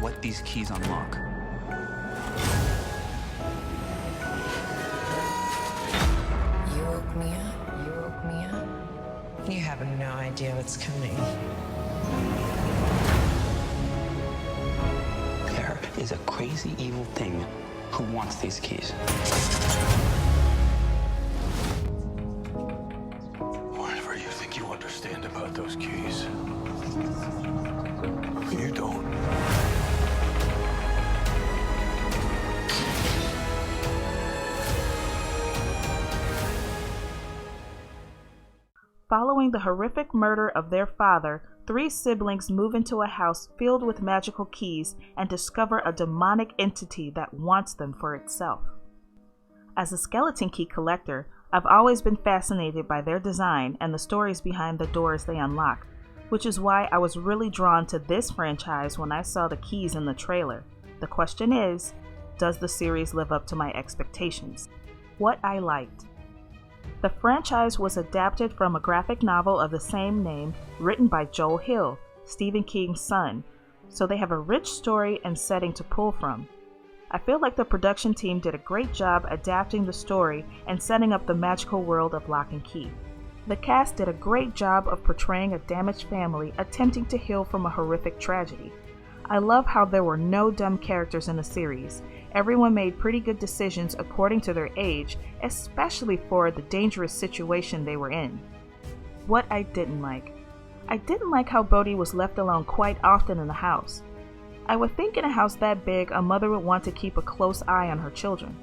what these keys unlock. You woke me up. You woke me up. You have no idea what's coming. There is a crazy evil thing who wants these keys. Whatever you think you understand about those keys, you don't. Following the horrific murder of their father, 3 siblings move into a house filled with magical keys and discover a demonic entity that wants them for itself. As a skeleton key collector, I've always been fascinated by their design and the stories behind the doors they unlock, which is why I was really drawn to this franchise when I saw the keys in the trailer. The question is, does the series live up to my expectations? What I liked. The franchise was adapted from a graphic novel of the same name written by Joel Hill, Stephen King's son, so they have a rich story and setting to pull from. I feel like the production team did a great job adapting the story and setting up the magical world of Locke and Key. The cast did a great job of portraying a damaged family attempting to heal from a horrific tragedy. I love how there were no dumb characters in the series. Everyone made pretty good decisions according to their age, especially for the dangerous situation they were in. What I didn't like. I didn't like how Bodhi was left alone quite often in the house. I would think in a house that big, a mother would want to keep a close eye on her children.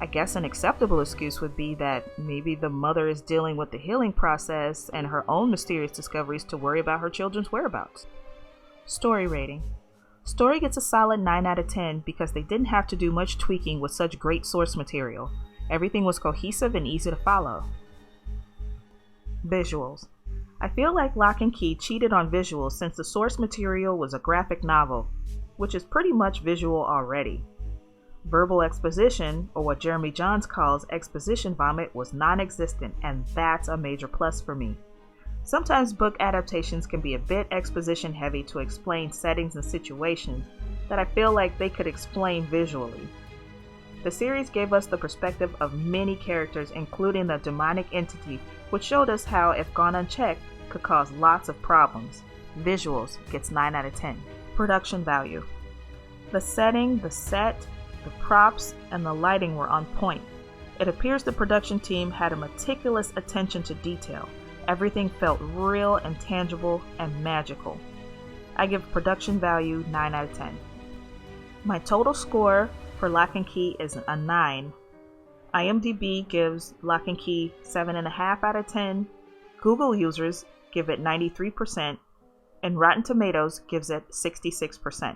I guess an acceptable excuse would be that maybe the mother is dealing with the healing process and her own mysterious discoveries to worry about her children's whereabouts. Story rating. Story gets a solid 9 out of 10 because they didn't have to do much tweaking with such great source material. Everything was cohesive and easy to follow. Visuals. I feel like Locke and Key cheated on visuals since the source material was a graphic novel, which is pretty much visual already. Verbal exposition, or what Jeremy Johns calls exposition vomit, was non-existent, and that's a major plus for me. Sometimes book adaptations can be a bit exposition heavy to explain settings and situations that I feel like they could explain visually. The series gave us the perspective of many characters, including the demonic entity, which showed us how, if gone unchecked, could cause lots of problems. Visuals gets 9 out of 10. Production value. The setting, the set, the props, and the lighting were on point. It appears the production team had a meticulous attention to detail. Everything felt real and tangible and magical. I give production value 9 out of 10. My total score for Locke and Key is a 9. IMDb gives Locke and Key 7.5 out of 10. Google users give it 93%, and Rotten Tomatoes gives it 66%.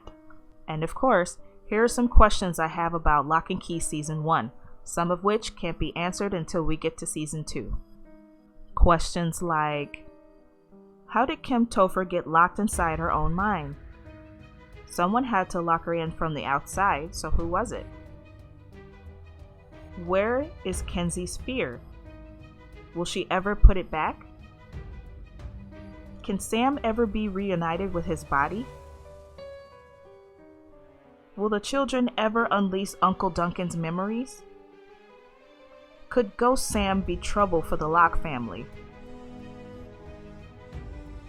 And of course, here are some questions I have about Locke and Key Season 1, some of which can't be answered until we get to Season 2. Questions like, how did Kim Topher get locked inside her own mind? Someone had to lock her in from the outside, so who was it? Where is Kenzie's fear? Will she ever put it back? Can Sam ever be reunited with his body? Will the children ever unleash Uncle Duncan's memories? Could Ghost Sam be trouble for the Locke family?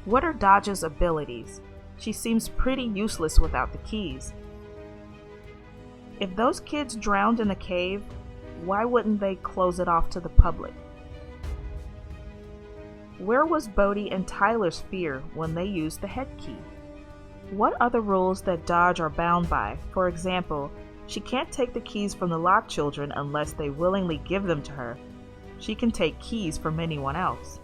What are Dodge's abilities? She seems pretty useless without the keys. If those kids drowned in the cave, why wouldn't they close it off to the public? Where was Bodhi and Tyler's fear when they used the head key? What are the rules that Dodge are bound by? For example, she can't take the keys from the Locke children unless they willingly give them to her. She can take keys from anyone else.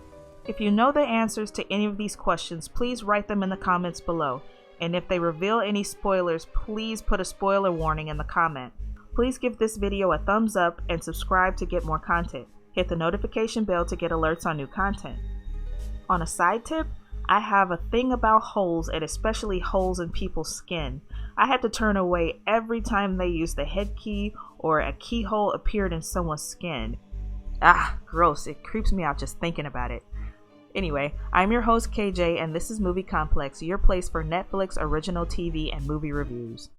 If you know the answers to any of these questions, please write them in the comments below. And if they reveal any spoilers, please put a spoiler warning in the comment. Please give this video a thumbs up and subscribe to get more content. Hit the notification bell to get alerts on new content. On a side tip, I have a thing about holes, and especially holes in people's skin. I had to turn away every time they used the head key or a keyhole appeared in someone's skin. Ah, gross. It creeps me out just thinking about it. Anyway, I'm your host KJ, and this is Movie Complex, your place for Netflix original TV and movie reviews.